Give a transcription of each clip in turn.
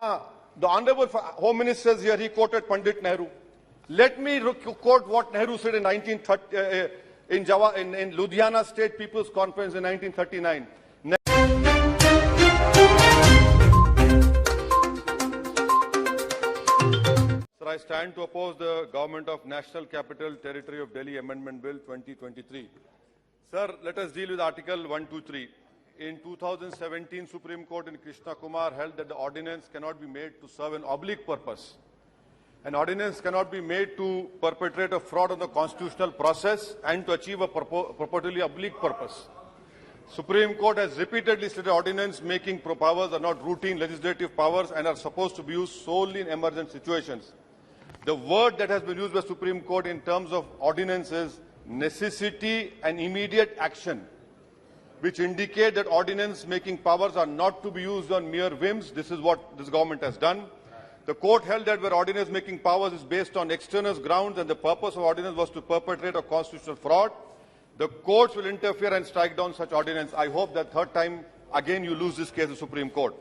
The Honorable Home Minister is here, he quoted Pandit Nehru. Let me quote what Nehru said in 1930, in Ludhiana State People's Conference in 1939. Sir, I stand to oppose the Government of National Capital Territory of Delhi Amendment Bill 2023. Sir, let us deal with Article 123. In 2017, Supreme Court in Krishna Kumar held that the ordinance cannot be made to serve an oblique purpose. An ordinance cannot be made to perpetrate a fraud on the constitutional process and to achieve a purportedly oblique purpose. Supreme Court has repeatedly stated ordinance making powers are not routine legislative powers and are supposed to be used solely in emergent situations. The word that has been used by Supreme Court in terms of ordinance is necessity and immediate action, which indicate that ordinance making powers are not to be used on mere whims. This is what this government has done. The court held that where ordinance making powers is based on extraneous grounds and the purpose of ordinance was to perpetrate a constitutional fraud, the courts will interfere and strike down such ordinance. I hope that third time again you lose this case in Supreme Court.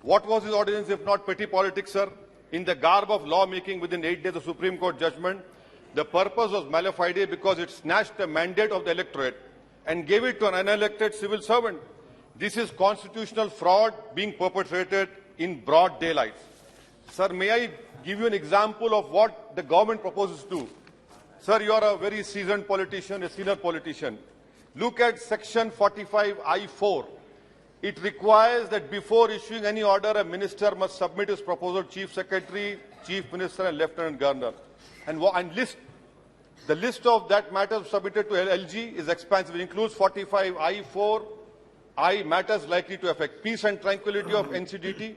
What was this ordinance if not petty politics, sir? In the garb of lawmaking within 8 days of Supreme Court judgment, the purpose was mala fide because it snatched the mandate of the electorate and gave it to an unelected civil servant. This is constitutional fraud being perpetrated in broad daylight. Sir, may I give you an example of what the government proposes to do? Sir, you are a very seasoned politician, a senior politician. Look at Section 45I(4). It requires that before issuing any order, a minister must submit his proposal to Chief Secretary, Chief Minister and Lieutenant Governor. And the list of that matters submitted to LG is expansive. It includes 45I(4), matters likely to affect peace and tranquility of NCDT,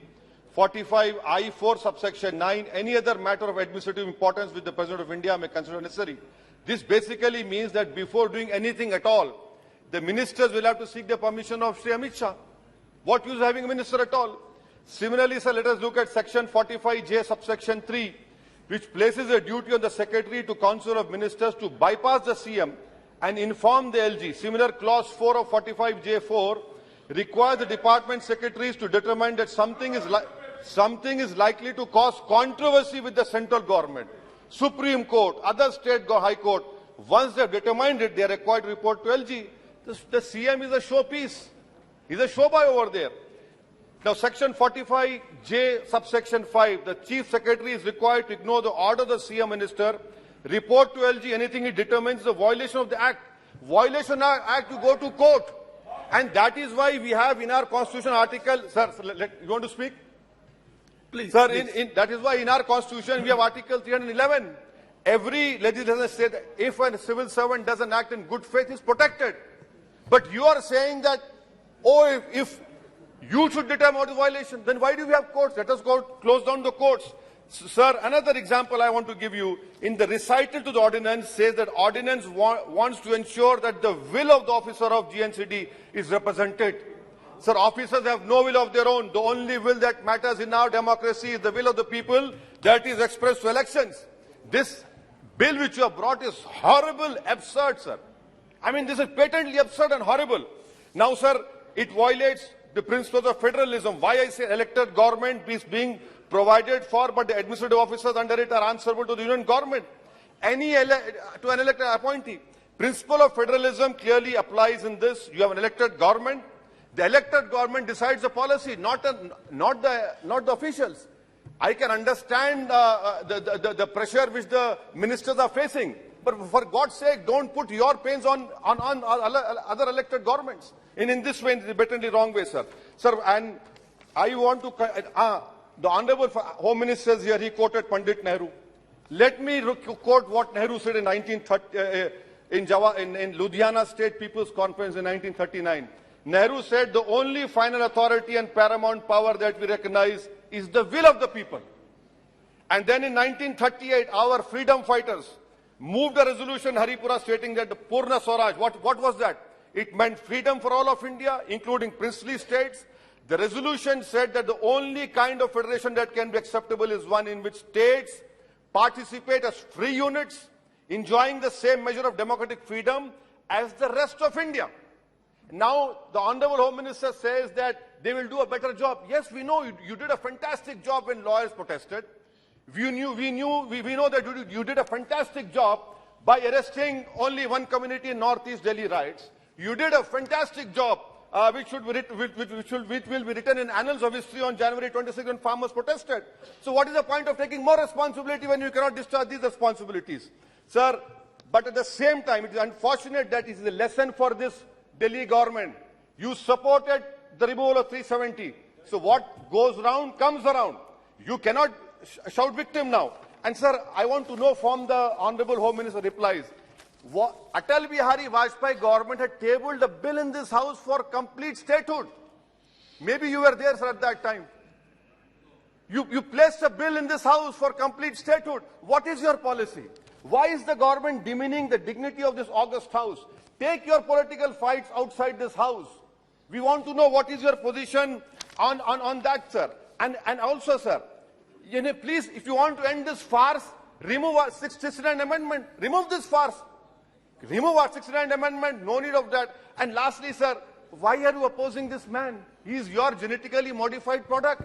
45I(4) subsection 9, any other matter of administrative importance which the President of India may consider necessary. This basically means that before doing anything at all, the ministers will have to seek the permission of Shri Amit Shah. What use having a minister at all? Similarly, sir, let us look at section 45J subsection 3, which places a duty on the Secretary to Council of Ministers to bypass the CM and inform the LG. Similar clause 4 of 45J4 requires the department secretaries to determine that something is likely to cause controversy with the central government, Supreme Court, other state high court. Once they have determined it, they are required to report to LG. The CM is a showpiece. He's a showboy over there. Now, section 45J subsection 5, the chief secretary is required to ignore the order of the CM minister, report to LG anything he determines the violation of the act. Violation of the act, you go to court. And that is why we have in our constitution article, sir, you want to speak? Please. Sir, please. That is why in our constitution we have article 311. Every legislator says that if a civil servant does an act in good faith, he is protected. But you are saying that, oh, if you should determine what is violation, then why do we have courts? Let us go close down the courts. Sir, another example I want to give you, in the recital to the ordinance says that ordinance wants to ensure that the will of the officer of GNCD is represented. Sir, officers have no will of their own. The only will that matters in our democracy is the will of the people that is expressed through elections. This bill which you have brought is horrible, absurd, sir. I mean, this is patently absurd and horrible. Now, sir, it violates the principles of federalism. Why I say elected government is being provided for, but the administrative officers under it are answerable to the union government. To an elected appointee. Principle of federalism clearly applies in this. You have an elected government. The elected government decides the policy, not the officials. I can understand the pressure which the ministers are facing, but for God's sake, don't put your pains on other elected governments. In this way, in the blatantly wrong way, sir. Sir, and I want to, the Honorable Home Minister is here, he quoted Pandit Nehru. Let me quote what Nehru said in 1930, in Ludhiana State People's Conference in 1939. Nehru said, the only final authority and paramount power that we recognize is the will of the people. And then in 1938, our freedom fighters moved a resolution in Haripura stating that the Purna Swaraj, what was that? It meant freedom for all of India, including princely states. The resolution said that the only kind of federation that can be acceptable is one in which states participate as free units, enjoying the same measure of democratic freedom as the rest of India. Now, the Honorable Home Minister says that they will do a better job. Yes, we know you did a fantastic job when lawyers protested. We know that you did a fantastic job by arresting only one community in Northeast Delhi riots. You did a fantastic job, which will be written in annals of history on January 26 when farmers protested. So what is the point of taking more responsibility when you cannot discharge these responsibilities? Sir, but at the same time, it is unfortunate that it is a lesson for this Delhi government. You supported the removal of 370. So what goes around comes around. You cannot shout victim now. And sir, I want to know from the Honorable Home Minister replies, Atal Bihari Vajpayee government had tabled a bill in this house for complete statehood. Maybe you were there, sir, at that time. You placed a bill in this house for complete statehood. What is your policy? Why is the government demeaning the dignity of this august house? Take your political fights outside this house. We want to know what is your position on that, sir. And also, sir, please, if you want to end this farce, remove our 69 amendment. Remove this farce. Remove our 69 amendment. No need of that. And lastly, sir, why are you opposing this man? He is your genetically modified product.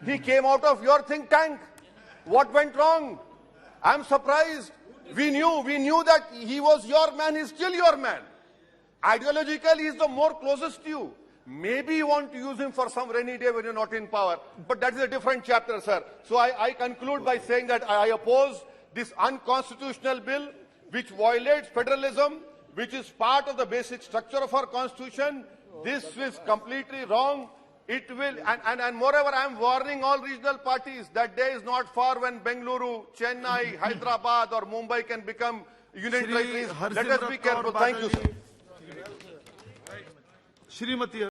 He came out of your think tank. What went wrong? I'm surprised. We knew that he was your man. He's still your man. Ideologically, he's the more closest to you. Maybe you want to use him for some rainy day when you're not in power. But that is a different chapter, sir. So I conclude by saying that I oppose this unconstitutional bill which violates federalism, which is part of the basic structure of our constitution. This is completely wrong. It will, and moreover, I am warning all regional parties that day is not far when Bengaluru, Chennai, Hyderabad or Mumbai can become union territories. Let us be careful. Thank you, sir. Shrimati